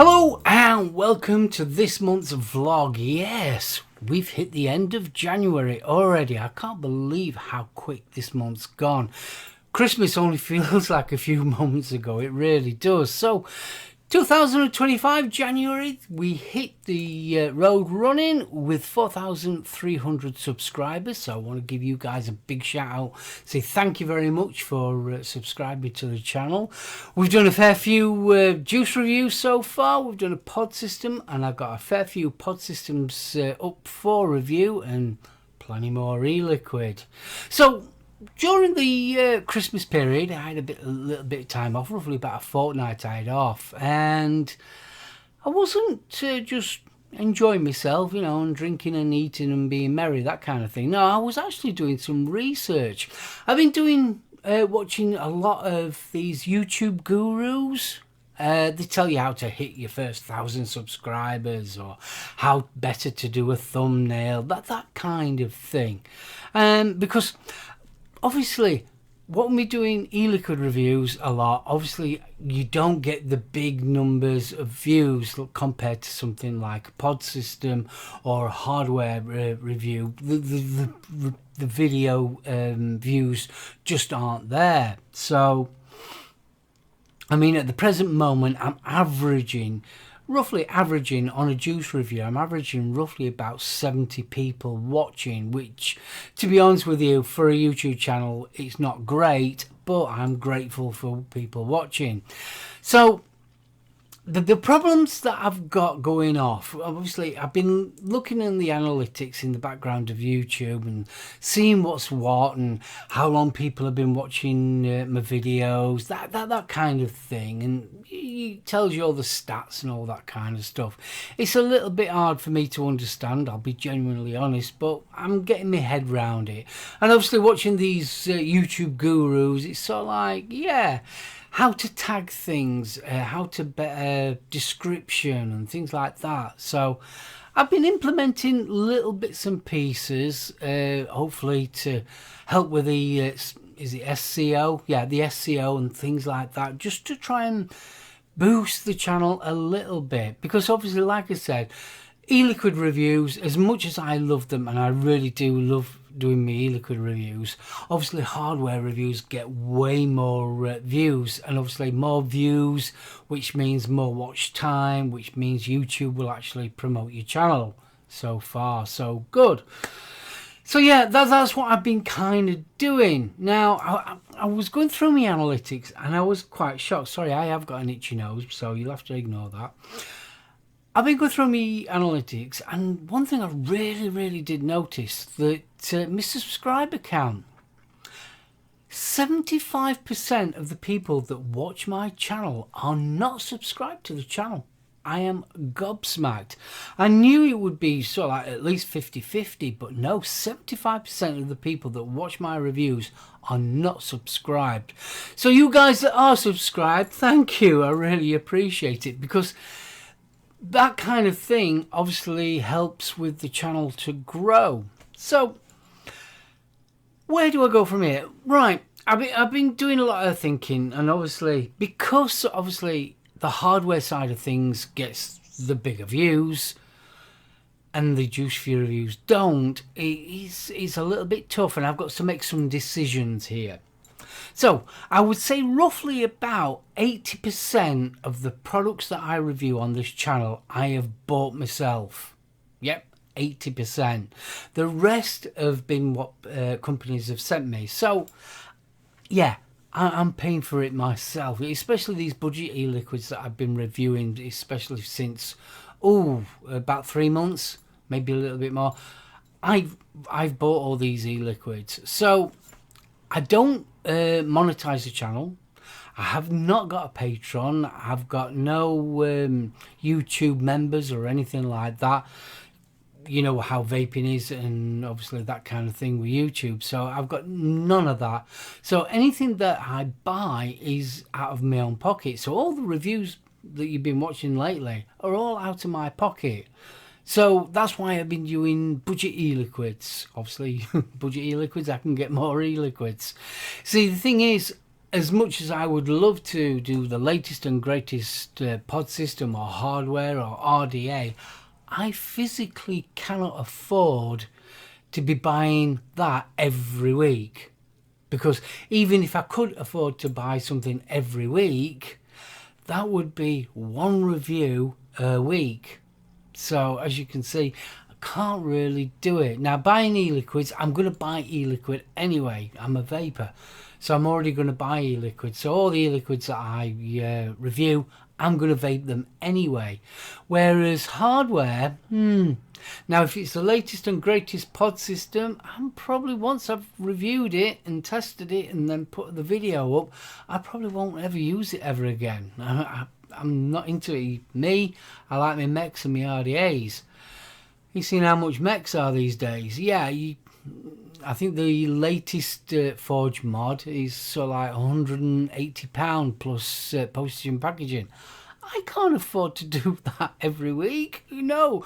Hello and welcome to this month's vlog. Yes, we've hit the end of January already. I can't believe how quick this month's gone. Christmas only feels like a few moments ago. It really does. So 2025 January, we hit the road running with 4,300 subscribers. So I want to give you guys a big shout out. Say thank you very much for subscribing to the channel. We've done a fair few juice reviews so far. We've done a pod system, and I've got a fair few pod systems up for review, and plenty more e-liquid. So during the Christmas period, I had a little bit of time off, roughly about a fortnight I had off, and I wasn't just enjoying myself, you know, and drinking and eating and being merry, that kind of thing. No, I was actually doing some research. I've been watching a lot of these YouTube gurus. They tell you how to hit your first 1,000 subscribers, or how better to do a thumbnail, that kind of thing. Because obviously, when we're doing e-liquid reviews a lot, obviously you don't get the big numbers of views compared to something like a pod system or a hardware review. The video views just aren't there. So, I mean, at the present moment, I'm roughly averaging on a juice review, I'm averaging roughly about 70 people watching, which, to be honest with you, for a YouTube channel, it's not great, but I'm grateful for people watching. So the problems that I've got going off, obviously I've been looking in the analytics in the background of YouTube and seeing what's what and how long people have been watching my videos, that kind of thing, and it tells you all the stats and all that kind of stuff. It's a little bit hard for me to understand, I'll be genuinely honest, but I'm getting my head round it. And obviously watching these YouTube gurus, it's sort of like, yeah, how to tag things, how to better description and things like that. So I've been implementing little bits and pieces, hopefully to help with the, is it SEO? Yeah, the SEO and things like that, just to try and boost the channel a little bit. Because obviously, like I said, e-liquid reviews, as much as I love them, and I really do love doing my e-liquid reviews, obviously hardware reviews get way more views, and obviously more views, which means more watch time, which means YouTube will actually promote your channel. So far so good. So yeah, that's what I've been kind of doing. Now I was going through my analytics and I was quite shocked. Sorry, I have got an itchy nose, so you'll have to ignore that. I've been going through my analytics, and one thing I really did notice, that my subscriber count, 75% of the people that watch my channel are not subscribed to the channel. I am gobsmacked. I knew it would be sort of like at least 50-50, but no, 75% of the people that watch my reviews are not subscribed. So you guys that are subscribed, thank you. I really appreciate it, because that kind of thing obviously helps with the channel to grow. So where do I go from here? Right, I've been doing a lot of thinking, and obviously because obviously the hardware side of things gets the bigger views and the juice reviews don't, it's a little bit tough, and I've got to make some decisions here. So I would say roughly about 80% of the products that I review on this channel I have bought myself. Yep, 80%. The rest have been what companies have sent me. So yeah, I'm paying for it myself, especially these budget e-liquids that I've been reviewing, especially since about 3 months, maybe a little bit more. I've bought all these e-liquids. So I don't monetize the channel. I have not got a Patreon. I've got no YouTube members or anything like that. You know how vaping is, and obviously that kind of thing with YouTube. So I've got none of that. So anything that I buy is out of my own pocket. So all the reviews that you've been watching lately are all out of my pocket. So that's why I've been doing budget e-liquids. Obviously, budget e-liquids, I can get more e-liquids. See, the thing is, as much as I would love to do the latest and greatest pod system or hardware or RDA, I physically cannot afford to be buying that every week. Because even if I could afford to buy something every week, that would be one review a week. So as you can see, I can't really do it. Now buying e-liquids, I'm going to buy e-liquid anyway. I'm a vapor. So I'm already going to buy e-liquids. So all the e-liquids that I review, I'm going to vape them anyway. Whereas hardware, now if it's the latest and greatest pod system, I'm probably, once I've reviewed it and tested it and then put the video up, I probably won't ever use it ever again. I'm not into it. Me, I like my mechs and my RDAs. You've seen how much mechs are these days. Yeah, I think the latest Forge mod is sort of like £180 plus postage and packaging. I can't afford to do that every week. No.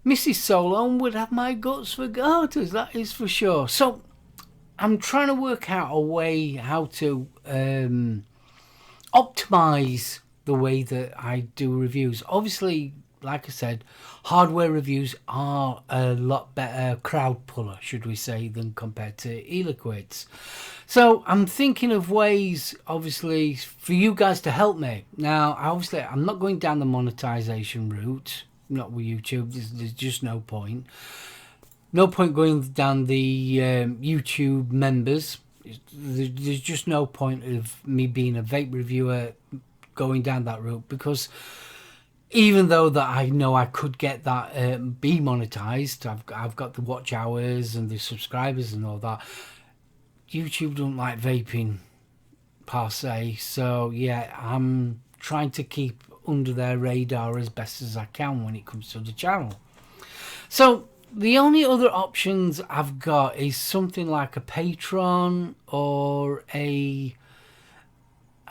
Mrs. SoulOhm would have my guts for garters, that is for sure. So I'm trying to work out a way how to optimize the way that I do reviews. Obviously, like I said, hardware reviews are a lot better crowd puller, should we say, than compared to e-liquids. So I'm thinking of ways, obviously, for you guys to help me. Now, obviously, I'm not going down the monetization route, not with YouTube. There's just no point. No point going down the YouTube members. There's just no point of me being a vape reviewer going down that route, because even though that I know I could get that be monetized, I've got the watch hours and the subscribers and all that. YouTube don't like vaping per se, so yeah, I'm trying to keep under their radar as best as I can when it comes to the channel. So the only other options I've got is something like a Patreon or I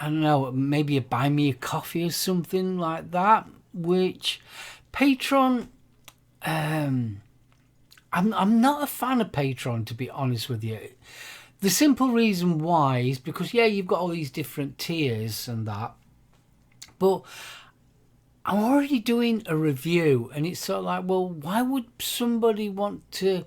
don't know, maybe a buy me a coffee or something like that. Which Patreon, I'm not a fan of Patreon, to be honest with you. The simple reason why is because, yeah, you've got all these different tiers and that, but I'm already doing a review, and it's sort of like, well, why would somebody want to?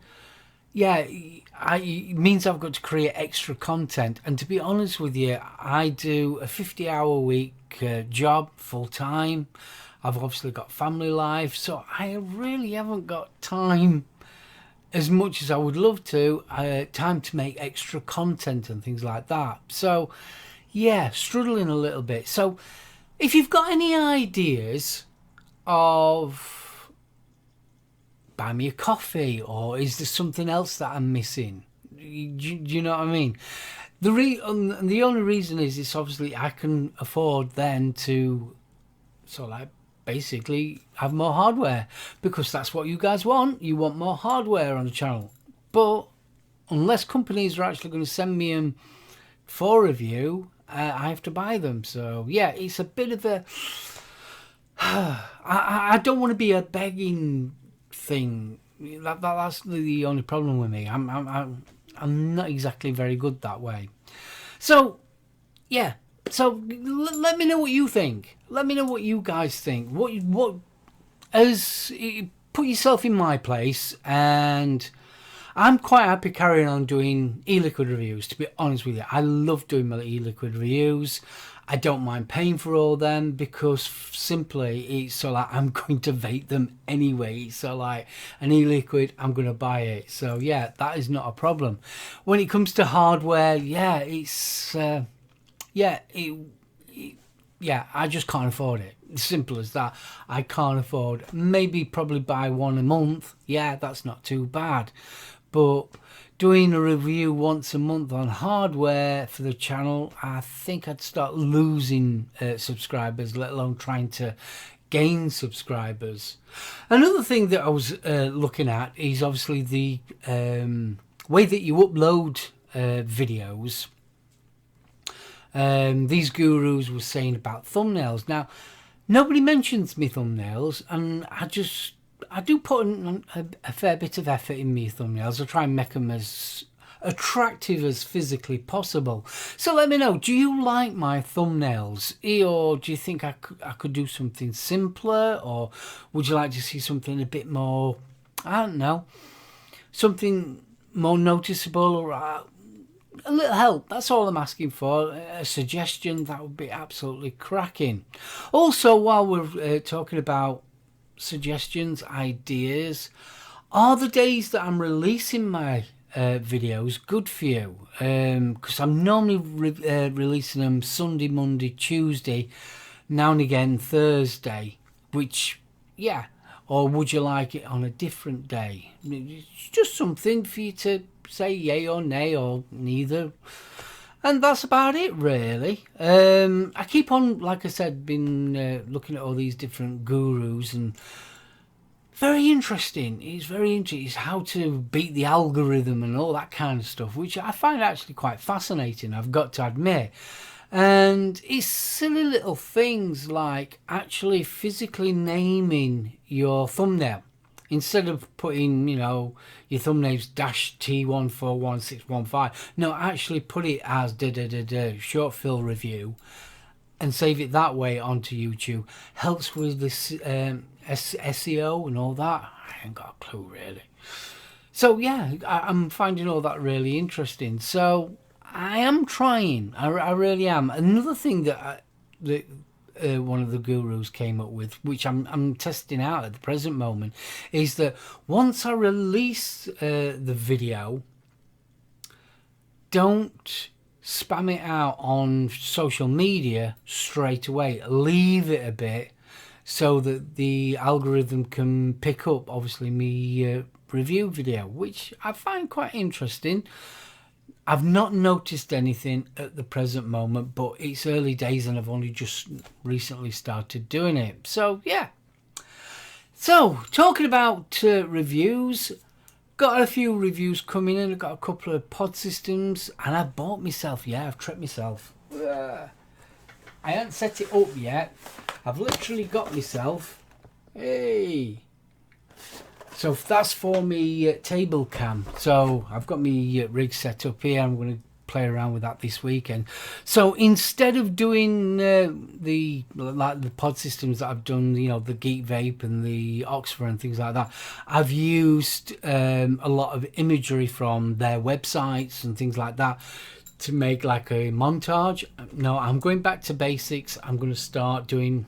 Yeah, it means I've got to create extra content. And to be honest with you, I do a 50-hour week job full time. I've obviously got family life, so I really haven't got time, as much as I would love to, time to make extra content and things like that. So yeah, struggling a little bit. So if you've got any ideas of buy me a coffee, or is there something else that I'm missing? Do you know what I mean? The only reason is it's obviously I can afford then to sort of like basically have more hardware, because that's what you guys want. You want more hardware on the channel. But unless companies are actually going to send me them for review, I have to buy them. So yeah, it's a bit of a I don't want to be a begging thing. That's the only problem with me. I'm not exactly very good that way. So yeah, so let me know what you think. Let me know what you guys think. What put yourself in my place, and I'm quite happy carrying on doing e-liquid reviews, to be honest with you. I love doing my e-liquid reviews. I don't mind paying for all them, because simply it's so like I'm going to vape them anyway. So like an e-liquid, I'm going to buy it. So yeah, that is not a problem. When it comes to hardware, yeah, it's yeah, I just can't afford it. Simple as that. I can't afford. Maybe probably buy one a month. Yeah, that's not too bad. But doing a review once a month on hardware for the channel, I think I'd start losing subscribers, let alone trying to gain subscribers. Another thing that I was looking at is obviously the way that you upload videos. These gurus were saying about thumbnails. Now, nobody mentions me thumbnails, and I do put a fair bit of effort in me thumbnails. I try and make them as attractive as physically possible. So let me know, do you like my thumbnails, or do you think I could do something simpler, or would you like to see something a bit more, I don't know, something more noticeable, or a little help? That's all I'm asking for. A suggestion, that would be absolutely cracking. Also, while we're talking about suggestions, ideas, are the days that I'm releasing my videos good for you? Because I'm normally releasing them Sunday, Monday, Tuesday, now and again Thursday, which, yeah, or would you like it on a different day? It's just something for you to say yay or nay or neither. And that's about it, really. I keep on, like I said, been looking at all these different gurus, and very interesting. It's very interesting. It's how to beat the algorithm and all that kind of stuff, which I find actually quite fascinating, I've got to admit. And it's silly little things like actually physically naming your thumbnail. Instead of putting, you know, your thumbnail's -T141615, no, actually put it as short fill review and save it that way onto YouTube. Helps with this SEO and all that. I ain't got a clue really. So yeah, I'm finding all that really interesting. So I am trying. I really am. Another thing that one of the gurus came up with, which I'm testing out at the present moment, is that once I release the video, don't spam it out on social media straight away. Leave it a bit so that the algorithm can pick up, obviously, me review video, which I find quite interesting. I've not noticed anything at the present moment, but it's early days and I've only just recently started doing it. So yeah. So talking about reviews, got a few reviews coming in. I've got a couple of pod systems, and I bought myself, yeah, I've tricked myself. I haven't set it up yet. I've literally got myself, hey. So that's for me table cam. So I've got my rig set up here. I'm going to play around with that this weekend. So instead of doing the pod systems that I've done, you know, the Geek Vape and the Oxford and things like that, I've used a lot of imagery from their websites and things like that to make like a montage. No, I'm going back to basics. I'm going to start doing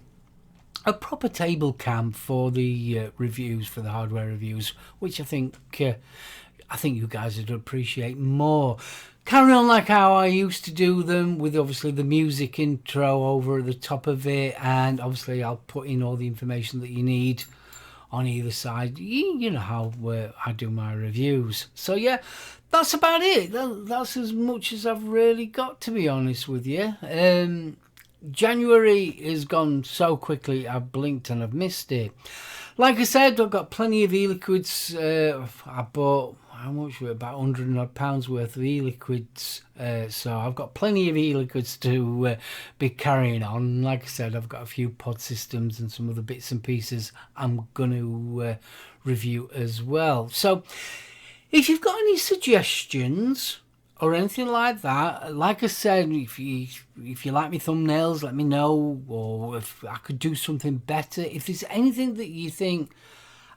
a proper table cam for the reviews, for the hardware reviews, which I think you guys would appreciate more. Carry on like how I used to do them, with obviously the music intro over the top of it, and obviously I'll put in all the information that you need on either side. You know how I do my reviews. So yeah, that's about it. That's as much as I've really got, to be honest with you. January has gone so quickly, I've blinked and I've missed it. Like I said, I've got plenty of e-liquids. I bought, how much were it? About £100 odd worth of e-liquids. So I've got plenty of e-liquids to be carrying on. Like I said, I've got a few pod systems and some other bits and pieces I'm going to review as well. So if you've got any suggestions or anything like that, like I said, if you like my thumbnails, let me know, or if I could do something better. If there's anything that you think,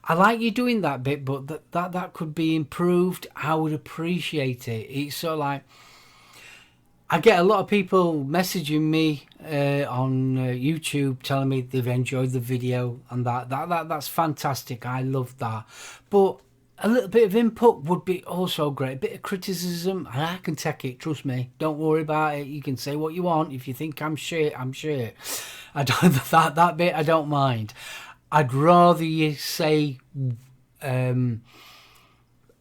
I like you doing that bit, but that could be improved, I would appreciate it. It's sort of like, I get a lot of people messaging me on YouTube telling me they've enjoyed the video, and that's fantastic. I love that. But a little bit of input would be also great. A bit of criticism, and I can take it, trust me. Don't worry about it. You can say what you want. If you think I'm shit, I'm shit. I don't that bit I don't mind. I'd rather you say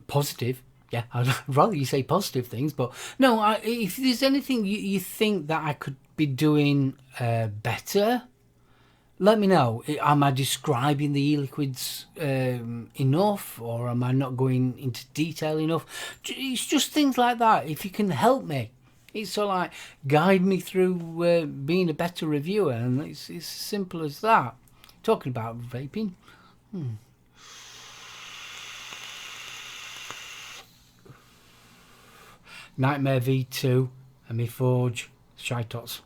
positive. Yeah, I'd rather you say positive things. But no, if there's anything you think that I could be doing better, let me know. Am I describing the e-liquids enough, or am I not going into detail enough? It's just things like that. If you can help me, it's sort of like guide me through being a better reviewer, and it's as simple as that. Talking about vaping. Nightmare V2 and me Forge Shy Tots.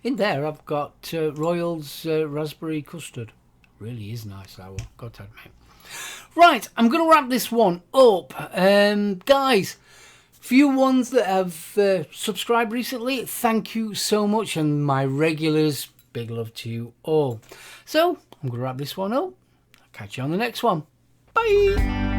In there I've got Royals Raspberry Custard. Really is nice, that one, got to admit. Right, I'm going to wrap this one up. Guys, few ones that have subscribed recently, thank you so much. And my regulars, big love to you all. So, I'm going to wrap this one up. I'll catch you on the next one. Bye!